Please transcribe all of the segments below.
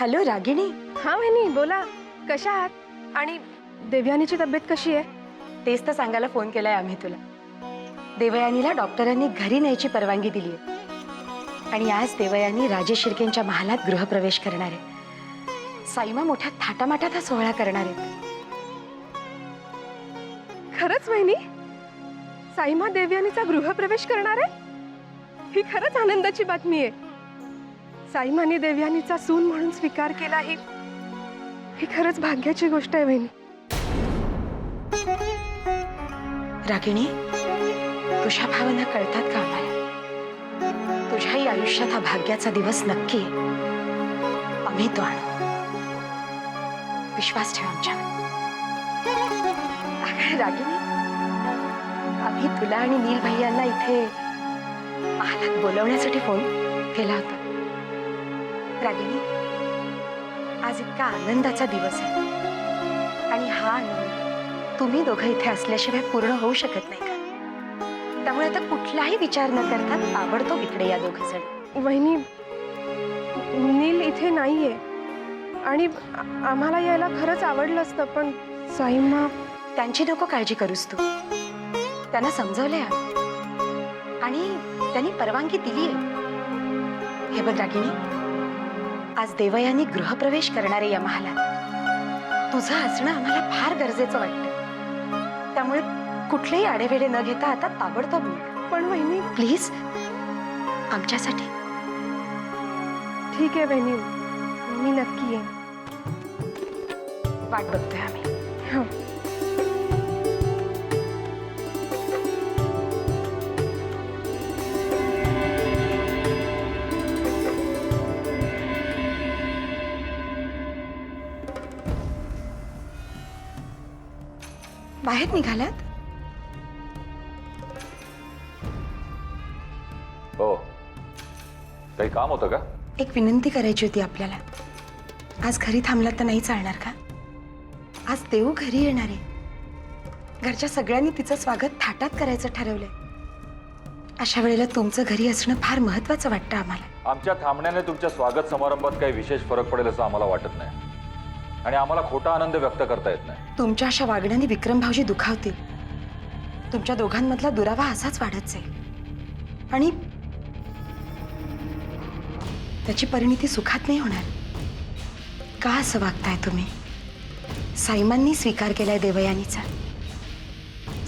Hello रागिणी. हा वहिनी बोला, कशा आहात? आणि देवयानीची तब्येत कशी आहे? तेच तर सांगायला फोन केलाय आम्ही तुला. देवयानीला डॉक्टरांनी घरी न्यायची परवानगी दिली आहे आणि आज देवयानी राजेश शिर्केंच्या महालात गृहप्रवेश करणार आहे. साईमा मोठ्या थाटामाटात हा सोहळा करणार आहे. खरंच वहिनी, साईमा देवयानीचा गृहप्रवेश करणार आहे? ही खरंच आनंदाची बातमी आहे. साईमाने देवयानीचा सून म्हणून स्वीकार केला, ही खरंच भाग्याची गोष्ट आहे वहिनी. रागिणी, तुझ्या भावना कळतात का आम्हाला? तुझ्याही आयुष्यात हा भाग्याचा दिवस नक्की आहे. आम्ही तो आणू. विश्वास ठेव आमच्यावर. रागिणी, आम्ही तुला आणि नील भैयांना इथे महालात बोलवण्यासाठी फोन केला होता. रागिणी, आज इतका आनंदाचा दिवस आहे आणि हा आनंद तुम्ही दोघं इथे असल्याशिवाय पूर्ण होऊ शकत नाही का? त्यामुळे आता कुठलाही विचार न करता ताबडतोब इकडे या दोघं जण. वहिनी, नील इथे नाहीये आणि आम्हाला यायला खरंच आवडलं असतं, पण साईमा. त्यांची नको काळजी करूस तू. त्यांना समजवलंय आम्ही आणि त्यांनी परवानगी दिली आहे. हे बघ रागिणी, आज देवयानी गृहप्रवेश करणारे या महालात. तुझं असणं आम्हाला फार गरजेचं वाटतं. त्यामुळे कुठलेही आडेवेडे न घेता आता ताबडतोब निघ. पण वहिनी प्लीज, आमच्यासाठी. ठीक आहे वहिनी, मी नक्की येईन. वाट बघतोय आम्ही. हो. बाहेर निघालात? हो, काही काम होतं का? एक विनंती करायची होती आपल्याला. आज घरी थांबलात तर नाही चालणार का? आज देऊ घरी येणार आहे. घरच्या सगळ्यांनी तिचं स्वागत थाटात करायचं ठरवलंय. अशा वेळेला तुमचं घरी असणं फार महत्वाचं वाटतं आम्हाला. आमच्या थांबण्याने तुमच्या स्वागत समारंभात काही विशेष फरक पडेल असं आम्हाला वाटत नाही आणि आम्हाला खोटा आनंद व्यक्त करता येत नाही. तुमच्या अशा वागण्याने विक्रम भाऊजी दुखावतील. तुमच्या दोघांमधला दुरावा असाच वाढत जाईल आणि त्याची परिणिती सुखात नाही होणार. का असं वागताय तुम्ही? साईमांनी स्वीकार केलाय देवयानीचा.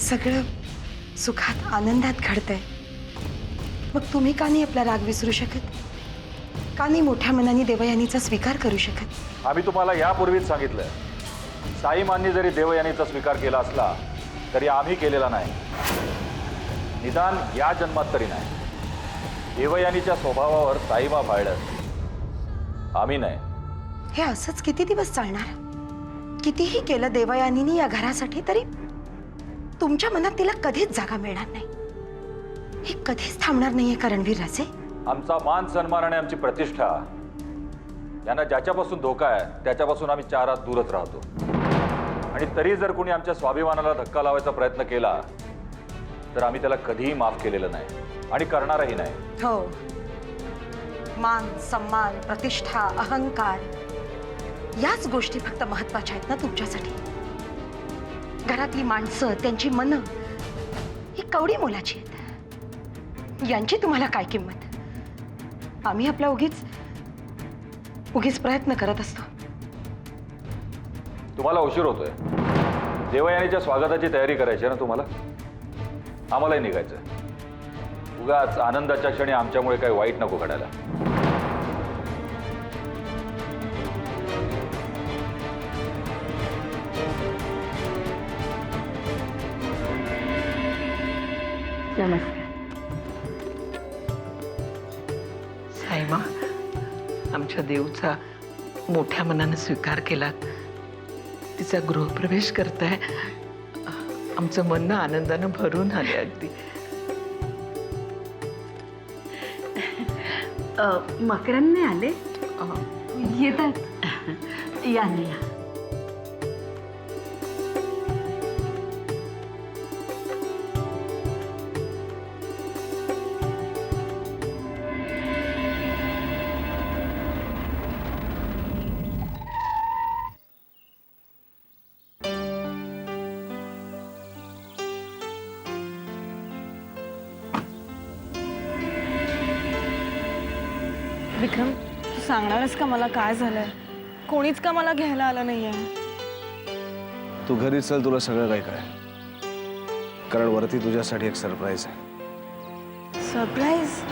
सगळं सुखात आनंदात घडतंय. मग तुम्ही का नाही आपला राग विसरू शकत? का नाही मोठ्या मनाने देवयानीचा स्वीकार करू शकत? आम्ही तुम्हाला यापूर्वीच सांगितलंय, साईमांनी जरी देवयानीचा स्वीकार केला असला तरी आम्ही केलेला नाही. निदान या जन्मात तरी नाही. देवयानीच्या स्वभावावर साईमा भाळल्या असतील, आम्ही नाही. हे असंच किती दिवस चालणार? कितीही केलं देवयानीने या घरासाठी तरी तुमच्या मनात तिला कधीच जागा मिळणार नाही. हे कधीच थांबणार नाहीये का रणवीर राजे? आमचा मान सन्मान आणि आमची प्रतिष्ठा यांना ज्याच्यापासून धोका आहे त्याच्यापासून आम्ही 4 हात दूरच राहतो. आणि तरी जर कोणी आमच्या स्वाभिमानाला धक्का लावायचा प्रयत्न केला तर आम्ही त्याला कधीही माफ केलेलं नाही आणि करणारही नाही. हो, मान सन्मान प्रतिष्ठा अहंकार याच गोष्टी फक्त महत्वाच्या आहेत ना तुमच्यासाठी? घरातली माणसं, त्यांची मनं ही कवडी मोलाची आहेत. यांची तुम्हाला काय किंमत? आम्ही आपला उगीच प्रयत्न करत असतो. तुम्हाला उशीर होतोय. देवयानीच्या स्वागताची तयारी करायची आहे ना तुम्हाला? आम्हालाही निघायचं. उगाच आनंदाच्या क्षणी आमच्यामुळे काही वाईट नको घडायला. नमस्कार. साईमा, आमच्या देऊचा मोठ्या मनानं स्वीकार केला. तिचा गृहप्रवेश करताय. आमचं मन आनंदानं भरून आले अगदी. मकरंदने आले? येतात. या ना या. विक्रम, तू सांगणारस का मला काय झालंय? कोणीच का मला घ्यायला आलं नाहीये? तू घरी चल, तुला सगळं काही कळेल. कारण वरती तुझ्यासाठी एक सरप्राईज आहे. सरप्राईज?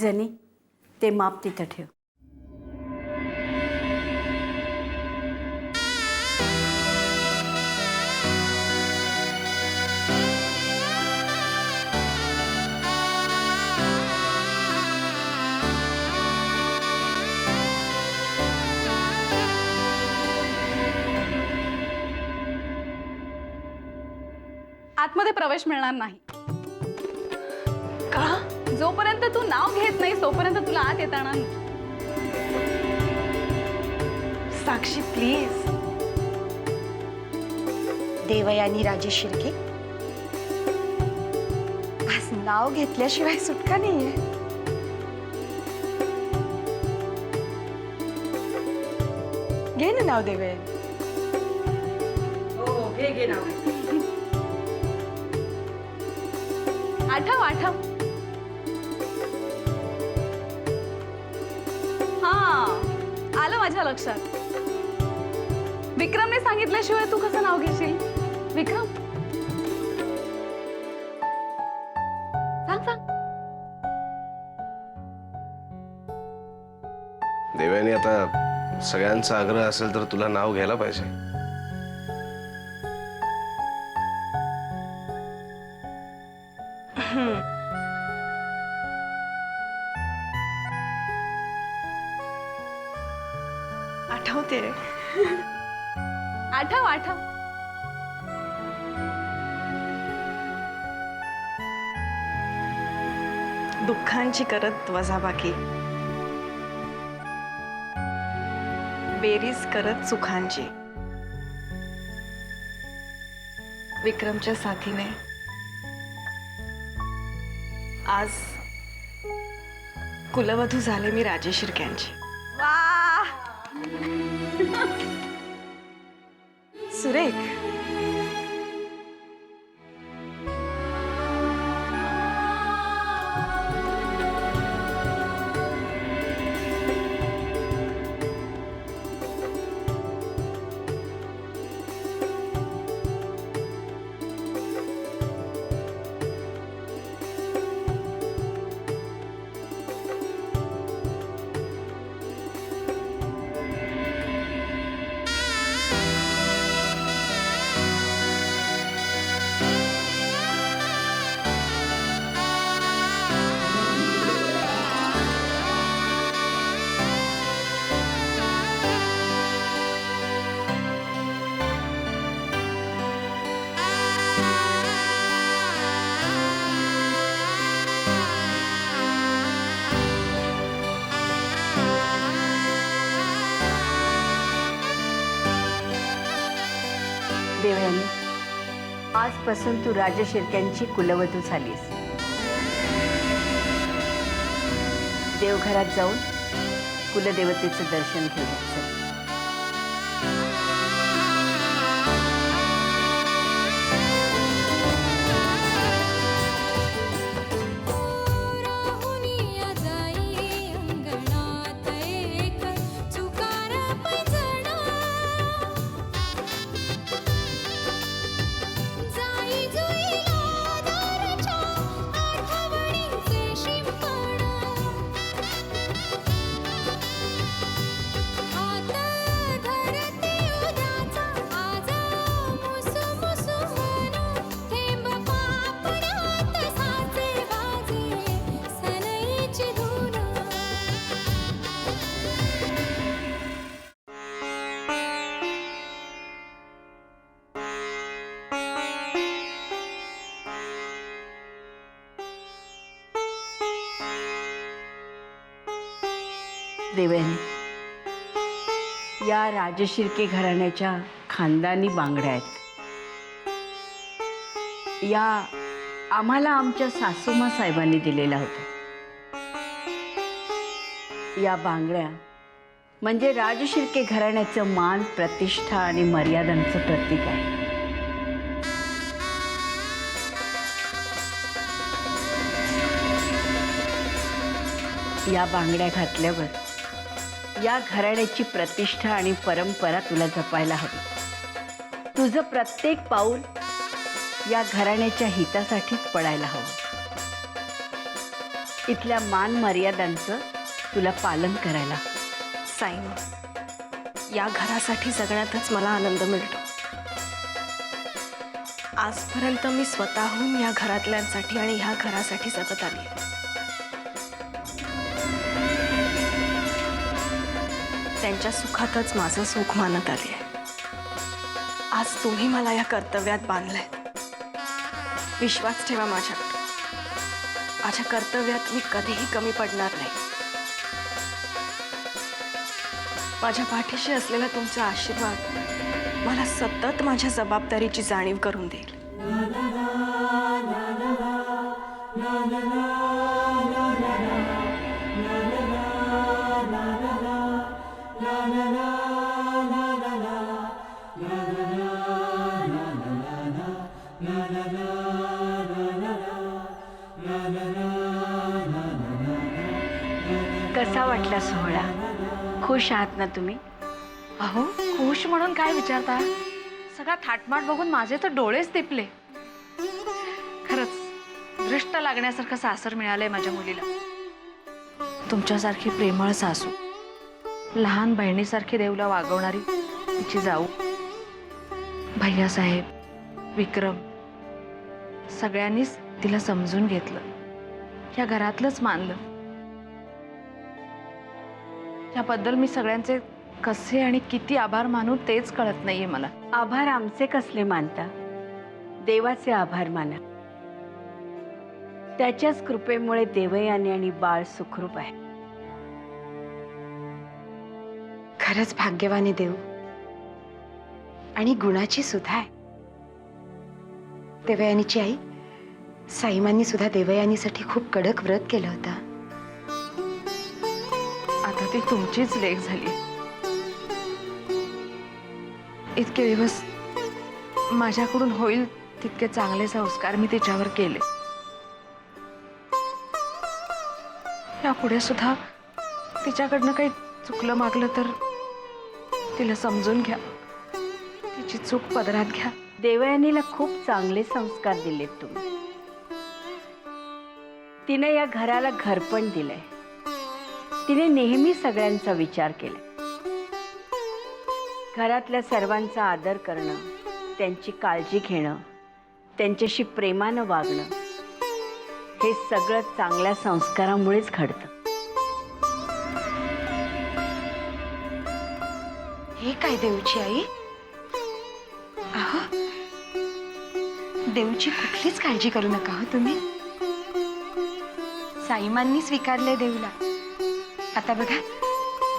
जनी ते माप तिथं ठेव. आतमध्ये प्रवेश मिळणार नाही. का? जोपर्यंत तू नाव घेत नाही तोपर्यंत तुला आत येता येणार नाही. साक्षी प्लीज. देवयानी राजेश शिर्के, आज नाव घेतल्याशिवाय सुटका नाहीये. घे ना नाव देवयानी. आठव आठव. हा, आलं माझ्या लक्षात. विक्रमने सांगितल्याशिवाय तू कसं नाव घेशील? विक्रम सांग सांग. देवयानी, आता सगळ्यांचा आग्रह असेल तर तुला नाव घ्यायला पाहिजे. आठवते रे. आठव आठव. दुःखांची करत वजाबाकी, बेरीज करत सुखांची. विक्रमच्या साथीने आज कुलवधू झाले मी राजेश शिर्क्यांची. वा, सुरेख. देवयानी, आजपासून तू राजा शिर्क्यांची कुलवधू झालीस. देवघरात जाऊन कुलदेवतेचं दर्शन घेऊन. देवयानी, या राजशिर्के घराण्याच्या खानदानी बांगड्या आहेत. या आम्हाला आमच्या सासूमा साहेबांनी दिलेल्या होत्या. या बांगड्या म्हणजे राजशिर्के घराण्याचं मान, प्रतिष्ठा आणि मर्यादांचं प्रतीक आहे. या बांगड्या घातल्यावर या घराण्याची प्रतिष्ठा आणि परंपरा तुला जपायला हवी. तुझं प्रत्येक पाऊल या घराण्याच्या हितासाठीच पडायला हवं. इथल्या मान मर्यादांचं तुला पालन करायला. साईमा, या घरासाठी जगण्यातच मला आनंद मिळतो. आजपर्यंत मी स्वतःहून या घरातल्यांसाठी आणि ह्या घरासाठी जगत आली. त्यांच्या सुखातच माझं सुख मानत आली आहे. आज तुम्ही मला या कर्तव्यात बांधलंय. विश्वास ठेवा माझ्याकडे. माझ्या कर्तव्यात मी कधीही कमी पडणार नाही. माझ्या पाठीशी असलेला तुमचा आशीर्वाद मला सतत माझ्या जबाबदारीची जाणीव करून देईल. कसा वाटला सोहळा? खुश आहात ना तुम्ही? अहो खुश म्हणून काय विचारता? सगळा थाटमाट बघून माझे तर डोळेच दिपले. खरंच दृष्ट लागण्यासारखं सासर मिळालंय माझ्या मुलीला. तुमच्यासारखी प्रेमळ सासू, लहान बहिणीसारखी देवला वागवणारी तिची जाऊ, भैयासाहेब, विक्रम सगळ्यांनीच तिला समजून घेतलं. या घरातलंच मानलं. याबद्दल मी सगळ्यांचे कसे आणि किती आभार मानू तेच कळत नाहीये मला. आभार आमचे कसले मानता? देवाचे आभार माना. त्याच्याच कृपेमुळे देवयानी आणि बाळ सुखरूप आहे. खरंच भाग्यवानी देव आणि गुणाची सुद्धा आहे. देवयानीची आई साईमांनी सुद्धा देवयानीसाठी खूप कडक व्रत केलं होतं. आता ती तुमचीच लेक झाली. इतके दिवस माझ्याकडून होईल तितके चांगले संस्कार मी तिच्यावर केले. यापुढे सुद्धा तिच्याकडनं काही चुकलं मागलं तर तिला समजून घ्या. तिची चूक पदरात घ्या. देवयानीला खूप चांगले संस्कार दिलेत तुम्ही. तिने या घराला घरपण दिलंय. तिने नेहमी सगळ्यांचा विचार केला. घरातल्या सर्वांचा आदर करणं, त्यांची काळजी घेणं, त्यांच्याशी प्रेमानं वागणं, हे सगळं चांगल्या संस्कारामुळेच घडतं. हे काय देवची आई? अहो, देवची कुठलीच काळजी करू नका हो तुम्ही. साईमांनी स्वीकारले देवला. आता बघा,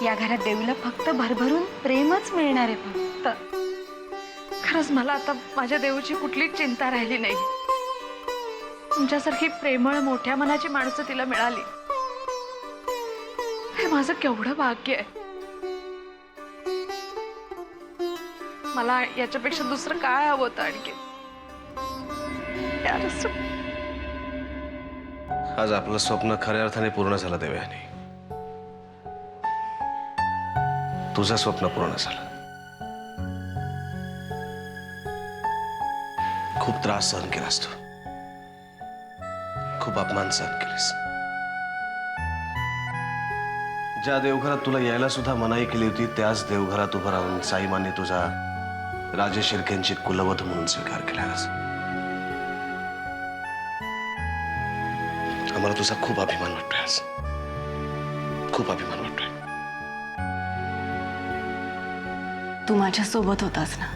या घरात देवला फक्त भरभरून प्रेमच मिळणार आहे. फक्त खरंच मला आता माझ्या देऊची कुठलीच चिंता राहिली नाही. तुमच्यासारखी प्रेमळ मोठ्या मनाची माणसं तिला मिळाली. हे माझं केवढं भाग्य आहे. मला याच्यापेक्षा दुसरं काय हवं होतं आणखी? आज आपलं स्वप्न खऱ्या अर्थाने पूर्ण झालं देवयानी. तुझं स्वप्न पूर्ण झालं. खूप त्रास सहन केलास तू. खूप अपमान सहन केलेस. ज्या देवघरात तुला यायला सुद्धा मनाई केली होती त्याच देवघरात उभं राहून साईमाने तुझा राजेश शिर्केंची कुलवध म्हणून स्वीकार केलास. आम्हाला तुझा खूप अभिमान वाटतोय आज. खूप अभिमान वाटतोय. तू माझ्या सोबत होतास ना.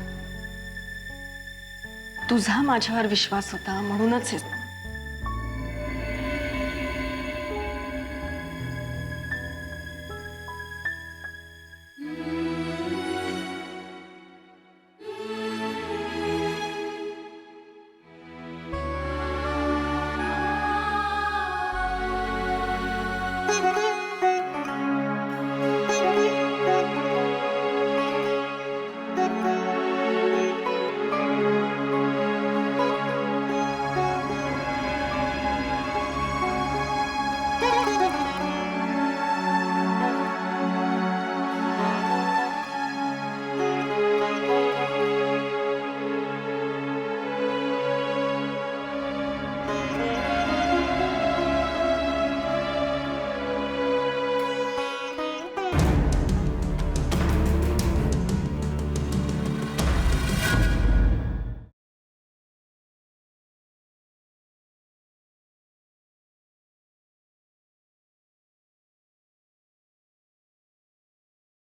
तुझा माझ्यावर विश्वास होता म्हणूनच हे